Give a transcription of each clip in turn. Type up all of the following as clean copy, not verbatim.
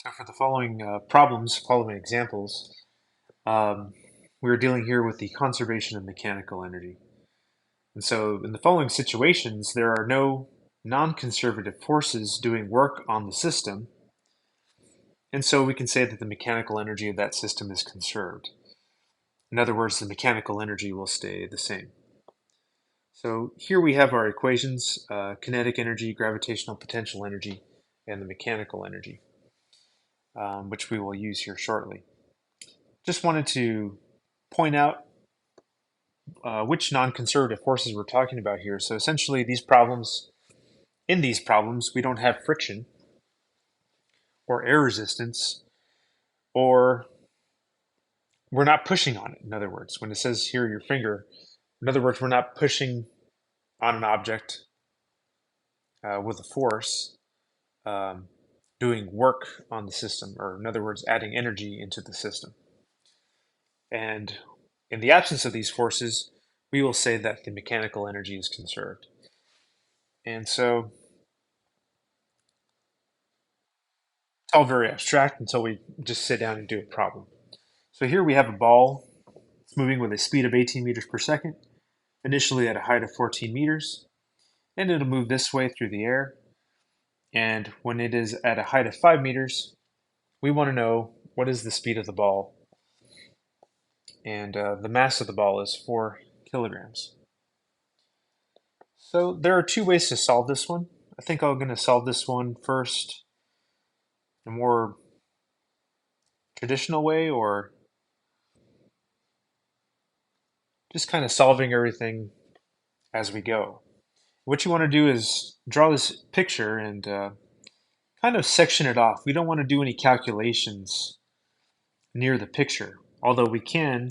So for the following following examples, um, we're dealing here with the conservation of mechanical energy. And so in the following situations, there are no non-conservative forces doing work on the system, and so we can say that the mechanical energy of that system is conserved. In other words, the mechanical energy will stay the same. So here we have our equations, kinetic energy, gravitational potential energy, and the mechanical energy, which we will use here shortly. Just wanted to point out which non-conservative forces we're talking about here. So essentially, in these problems, we don't have friction or air resistance, or we're not pushing on it. In other words, when it says here your finger, in other words, we're not pushing on an object with a force, um, doing work on the system, or in other words, adding energy into the system. And in the absence of these forces, we will say that the mechanical energy is conserved. And so it's all very abstract until we just sit down and do a problem. So here we have a ball. It's moving with a speed of 18 meters per second, initially at a height of 14 meters, and it'll move this way through the air. And when it is at a height of 5 meters, we want to know what is the speed of the ball. And the mass of the ball is 4 kilograms. So there are two ways to solve this one. I think I'm going to solve this one first in a more traditional way, or just kind of solving everything as we go. What you want to do is draw this picture and kind of section it off. We don't want to do any calculations near the picture, although we can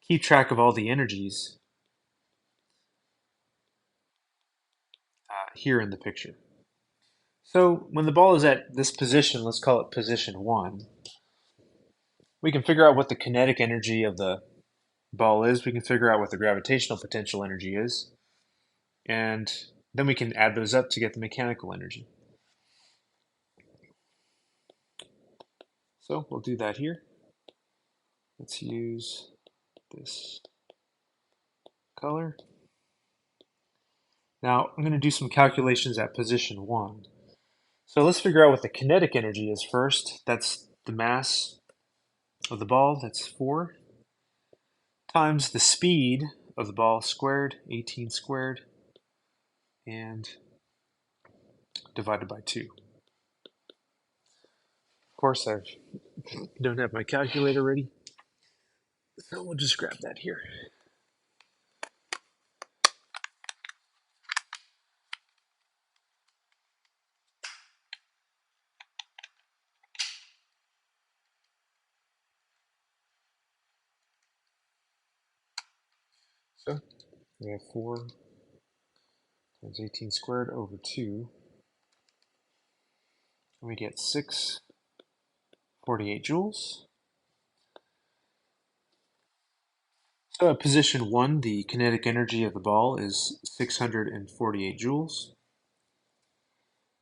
keep track of all the energies here in the picture. So when the ball is at this position, let's call it position 1, we can figure out what the kinetic energy of the ball is. We can figure out what the gravitational potential energy is. And then we can add those up to get the mechanical energy. So we'll do that here. Let's use this color. Now I'm going to do some calculations at position 1. So let's figure out what the kinetic energy is first. That's the mass of the ball, that's 4, times the speed of the ball squared, 18 squared, and divided by 2. Of course, I don't have my calculator ready, so we'll just grab that here. So we have 4 times 18 squared over 2, and we get 648 joules. So at position 1, the kinetic energy of the ball is 648 joules.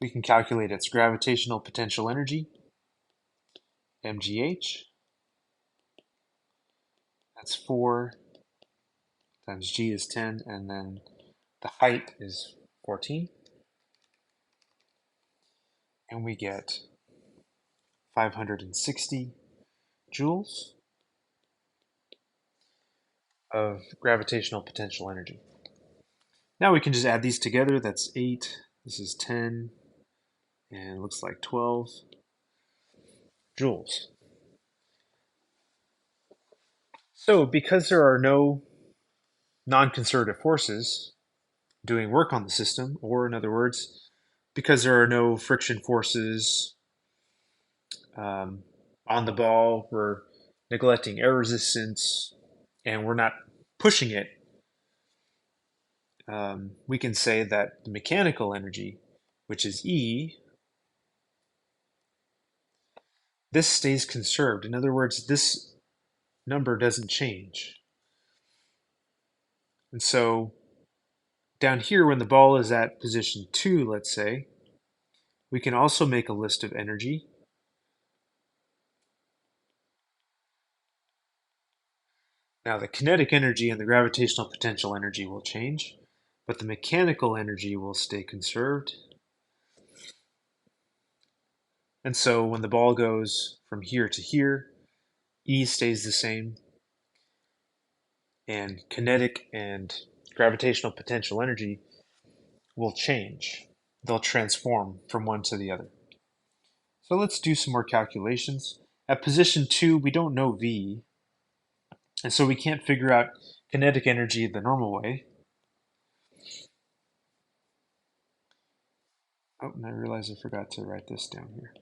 We can calculate its gravitational potential energy, mgh. That's 4 times g is 10, and then the height is 14. And we get 560 joules of gravitational potential energy. Now we can just add these together. That's 8, this is 10, and it looks like 12 joules. So because there are no non-conservative forces doing work on the system, or in other words, because there are no friction forces um, on the ball, we're neglecting air resistance, and we're not pushing it, we can say that the mechanical energy, which is E, this stays conserved. In other words, this number doesn't change. And so down here, when the ball is at position 2, let's say, we can also make a list of energy. Now, the kinetic energy and the gravitational potential energy will change, but the mechanical energy will stay conserved. And so when the ball goes from here to here, E stays the same, and kinetic and gravitational potential energy will change. They'll transform from one to the other. So let's do some more calculations. At position 2, we don't know V, and so we can't figure out kinetic energy the normal way. Oh, and I realize I forgot to write this down here.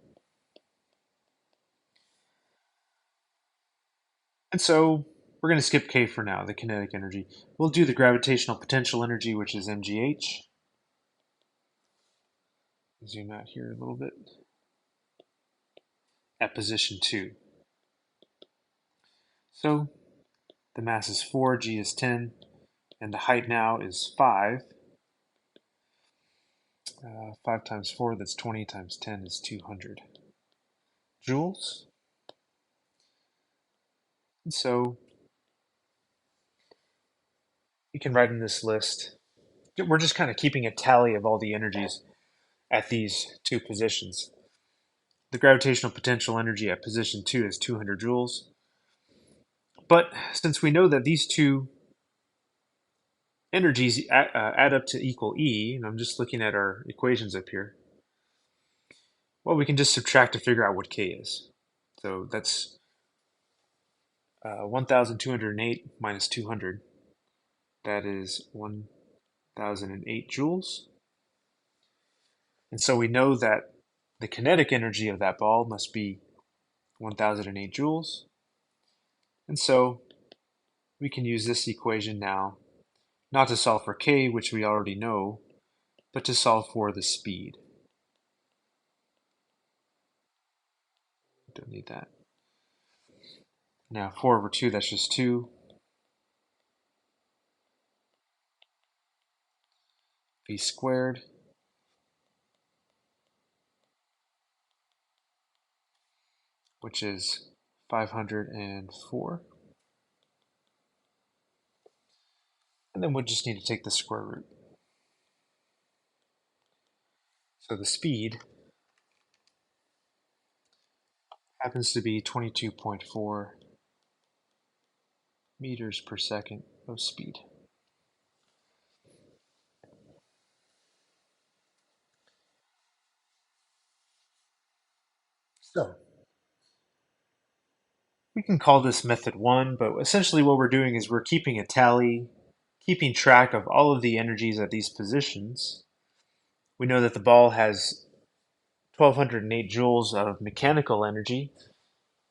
And so we're going to skip K for now, the kinetic energy. We'll do the gravitational potential energy, which is mgh. Zoom out here a little bit. At position 2. So the mass is 4, g is 10, and the height now is 5. 5 times 4, that's 20, times 10 is 200 joules. And so you can write in this list. We're just kind of keeping a tally of all the energies at these two positions. The gravitational potential energy at position 2 is 200 joules. But since we know that these two energies add up to equal E, and I'm just looking at our equations up here, well, we can just subtract to figure out what K is. So that's 1,208 minus 200. That is 1,008 joules. And so we know that the kinetic energy of that ball must be 1,008 joules. And so we can use this equation now, not to solve for K, which we already know, but to solve for the speed. Don't need that. Now 4 over 2, that's just 2. V squared. Which is 504. And then we'll just need to take the square root. So the speed happens to be 22.4 meters per second of speed. So we can call this method 1, but essentially what we're doing is we're keeping a tally, keeping track of all of the energies at these positions. We know that the ball has 1,208 joules of mechanical energy,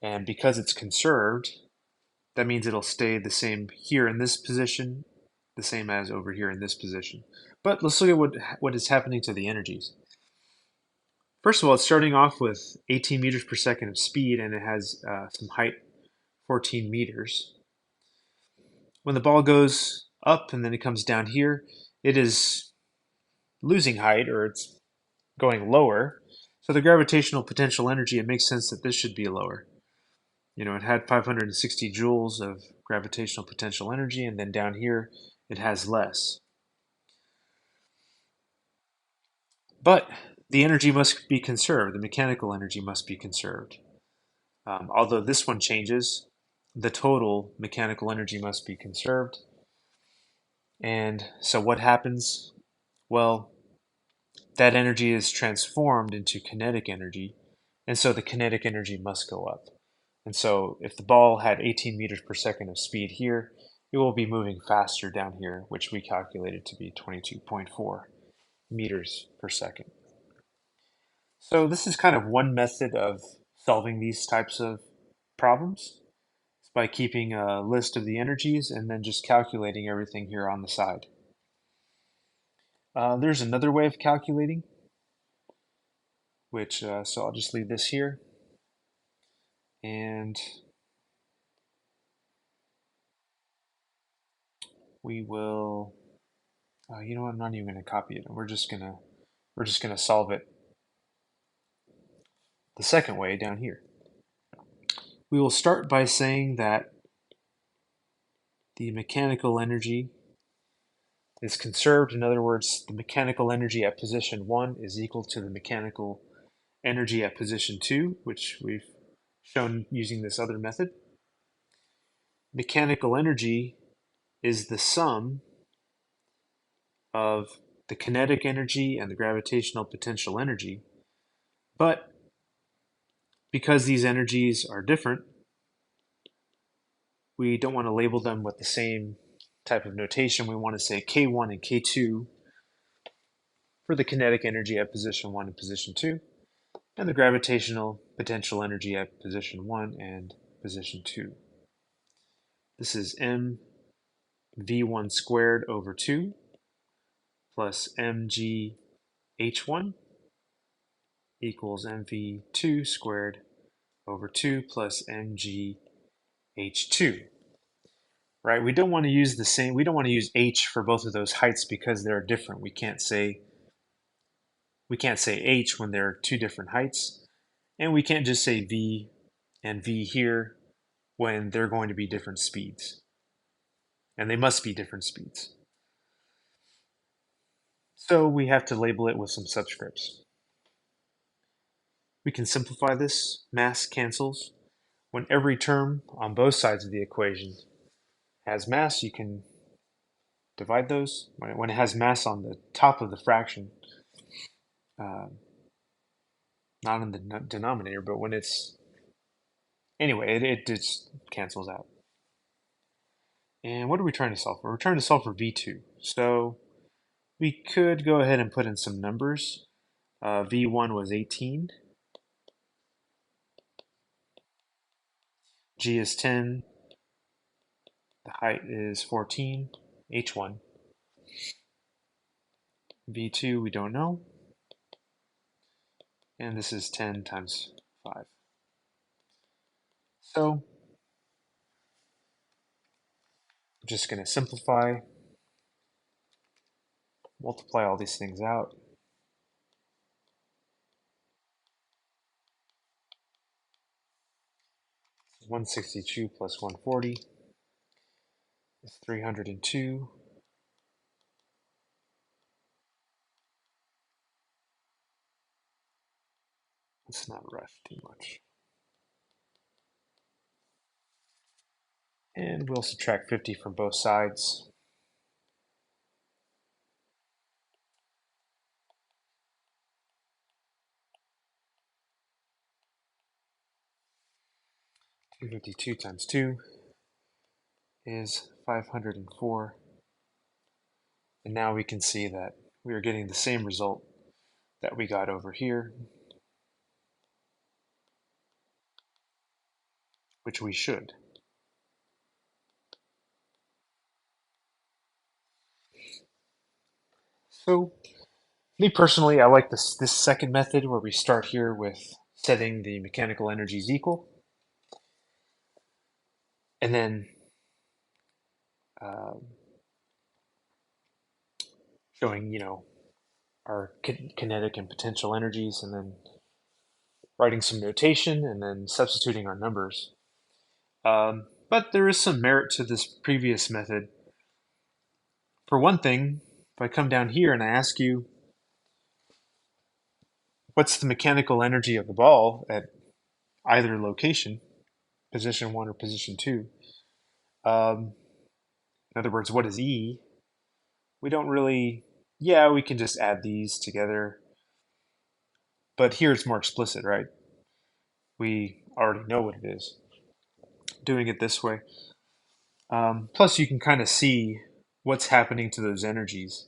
and because it's conserved, that means it'll stay the same here in this position, the same as over here in this position. But let's look at what is happening to the energies. First of all, it's starting off with 18 meters per second of speed, and it has some height, 14 meters. When the ball goes up and then it comes down here, it is losing height, or it's going lower. So the gravitational potential energy, it makes sense that this should be lower. You know, it had 560 joules of gravitational potential energy, and then down here it has less. But the energy must be conserved. The mechanical energy must be conserved. Although this one changes, the total mechanical energy must be conserved. And so what happens? Well, that energy is transformed into kinetic energy, and so the kinetic energy must go up. And so if the ball had 18 meters per second of speed here, it will be moving faster down here, which we calculated to be 22.4 meters per second. So this is kind of one method of solving these types of problems. It's by keeping a list of the energies and then just calculating everything here on the side. There's another way of calculating, which, so I'll just leave this here. And we will, you know what, I'm not even going to copy it. We're just going to solve it the second way down here. We will start by saying that the mechanical energy is conserved. In other words, the mechanical energy at position 1 is equal to the mechanical energy at position 2, which we've shown using this other method. Mechanical energy is the sum of the kinetic energy and the gravitational potential energy. But because these energies are different, we don't want to label them with the same type of notation. We want to say K1 and K2 for the kinetic energy at position 1 and position 2, and the gravitational potential energy at position 1 and position 2. This is mv1 squared over 2 plus mgh1 equals mv2 squared over 2 plus mgh2. Right? We don't want to use the same, we don't want to use h for both of those heights because they're different. We can't say h when they're two different heights, and we can't just say v and v here when they're going to be different speeds. And they must be different speeds. So we have to label it with some subscripts. We can simplify this. Mass cancels. When every term on both sides of the equation has mass, you can divide those. When it has mass on the top of the fraction, not in the denominator, but when it's, anyway, it just cancels out. And what are we trying to solve for? We're trying to solve for V2. So we could go ahead and put in some numbers. V1 was 18. G is 10. The height is 14. H1. V2 we don't know. And this is 10 times 5. So I'm just going to simplify, multiply all these things out. So 162 plus 140 is 302. Let's not rush too much. And we'll subtract 50 from both sides. $252 times 2 is 504. And now we can see that we are getting the same result that we got over here, which we should. So, me personally, I like this second method where we start here with setting the mechanical energies equal, and then showing, our kinetic and potential energies, and then writing some notation, and then substituting our numbers. But there is some merit to this previous method. For one thing, if I come down here and I ask you, what's the mechanical energy of the ball at either location, position 1 or position 2? In other words, what is E? We don't really, yeah, we can just add these together. But here it's more explicit, right? We already know what it is. Doing it this way. Plus, you can kind of see what's happening to those energies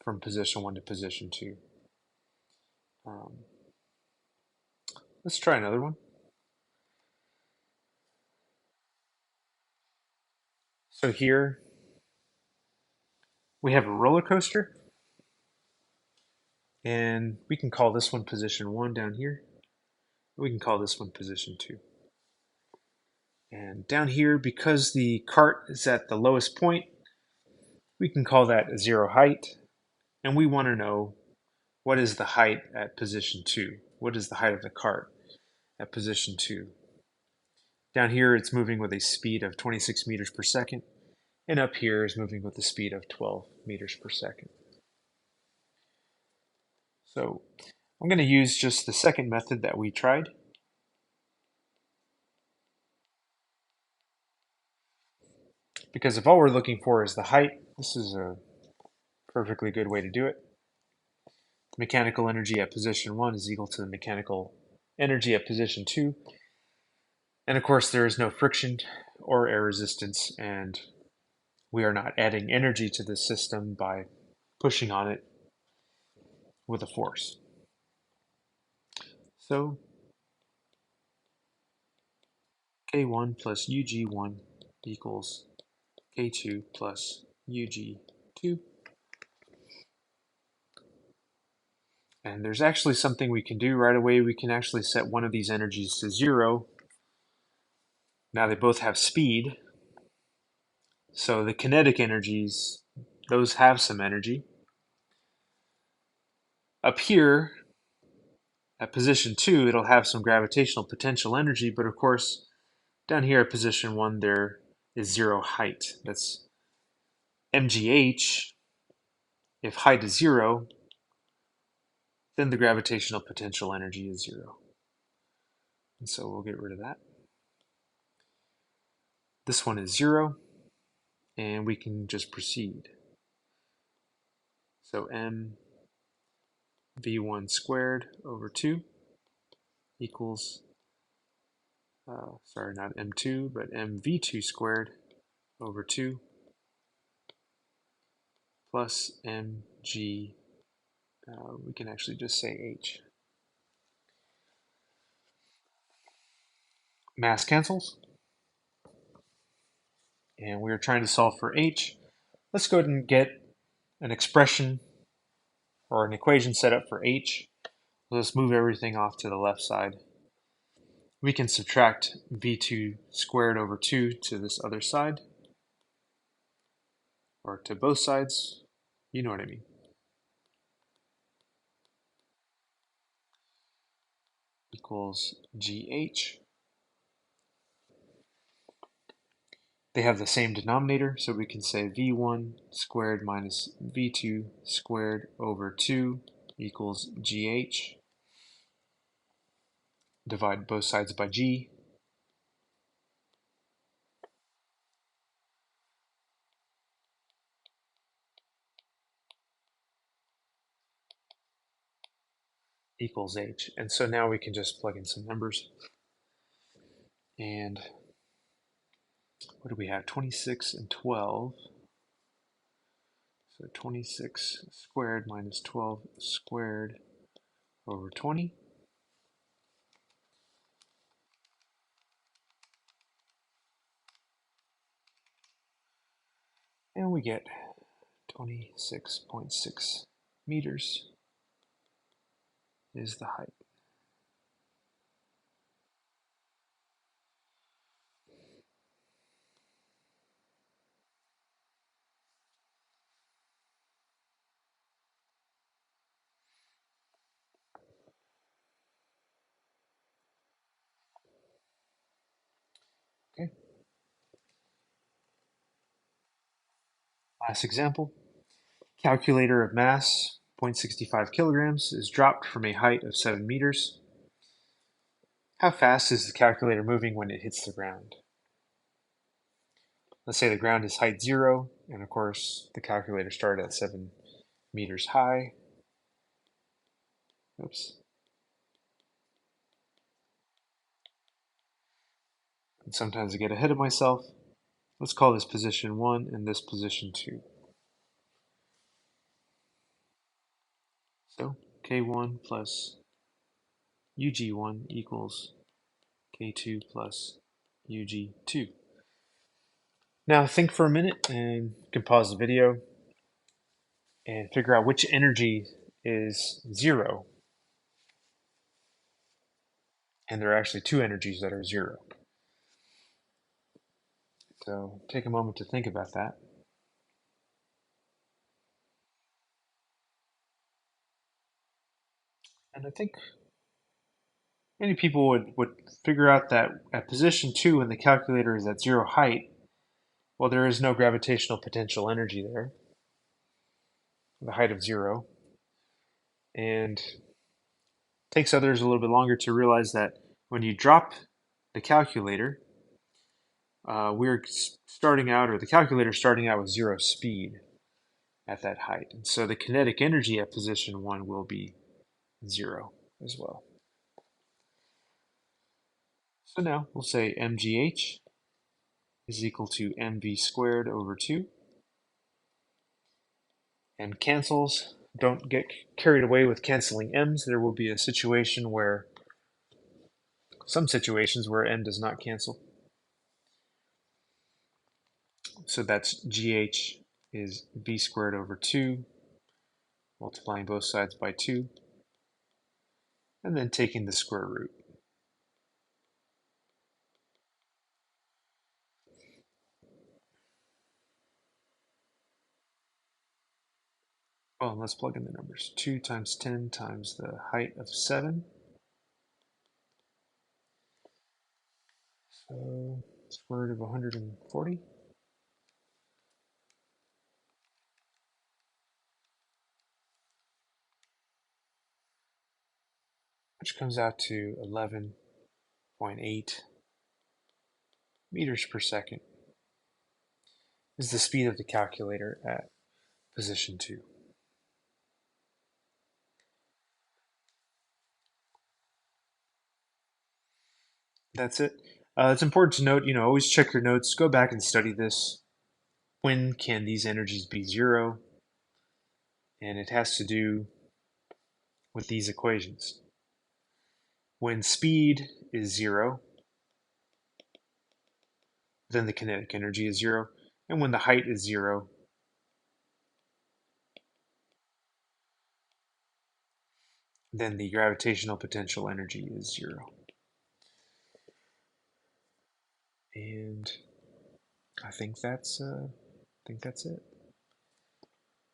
from position 1 to position 2. Let's try another one. So here we have a roller coaster, and we can call this one position 1 down here. We can call this one position 2. And down here, because the cart is at the lowest point, we can call that a 0 height. And we want to know, what is the height at position 2? What is the height of the cart at position 2? Down here, it's moving with a speed of 26 meters per second, and up here is moving with a speed of 12 meters per second. So I'm going to use just the second method that we tried. Because if all we're looking for is the height, this is a perfectly good way to do it. Mechanical energy at position 1 is equal to the mechanical energy at position 2. And of course, there is no friction or air resistance, and we are not adding energy to the system by pushing on it with a force. So K1 plus UG1 equals K2 plus UG2. And there's actually something we can do right away. We can actually set one of these energies to 0. Now they both have speed. So the kinetic energies, those have some energy. Up here, at position 2, it'll have some gravitational potential energy, but of course, down here at position 1, there is 0 height. That's mgh. If height is 0, then the gravitational potential energy is 0. And so we'll get rid of that. This one is 0, and we can just proceed. So m v1 squared over 2 equals, sorry, not m2, but mv2 squared over 2 plus mg, we can actually just say h. Mass cancels, and we are trying to solve for h. Let's go ahead and get an expression or an equation set up for h. Let's move everything off to the left side. We can subtract v2 squared over 2 to this other side, or to both sides. You know what I mean. Equals gh. They have the same denominator, so we can say v1 squared minus v2 squared over 2 equals gh. Divide both sides by g. Equals h. And so now we can just plug in some numbers. And what do we have? 26 and 12. So 26 squared minus 12 squared over 20. And we get 26.6 meters is the height. Okay. Last example. Calculator of mass, 0.65 kilograms, is dropped from a height of 7 meters. How fast is the calculator moving when it hits the ground? Let's say the ground is height 0, and of course the calculator started at 7 meters high. Oops. And sometimes I get ahead of myself. Let's call this position 1 and this position 2. So K1 plus UG1 equals K2 plus UG2. Now think for a minute, and you can pause the video and figure out which energy is 0. And there are actually two energies that are 0. So take a moment to think about that. And I think Many people would figure out that at position 2, when the calculator is at 0 height, well, there is no gravitational potential energy there, the height of 0. And it takes others a little bit longer to realize that when you drop the calculator, we're starting out, or the calculator starting out with 0 speed at that height. And so the kinetic energy at position 1 will be 0 as well. So now we'll say mgh is equal to mv squared over 2. And cancels. Don't get carried away with canceling m's. There will be a situation where, some situations where m does not cancel. So that's gh is v squared over 2, multiplying both sides by 2, and then taking the square root. Well, let's plug in the numbers. 2 times 10 times the height of 7. So square root of 140. Which comes out to 11.8 meters per second is the speed of the calculator at position 2. That's it. It's important to note, always check your notes, go back and study this. When can these energies be 0? And it has to do with these equations. When speed is 0, then the kinetic energy is 0. And when the height is 0, then the gravitational potential energy is 0. And I think that's it.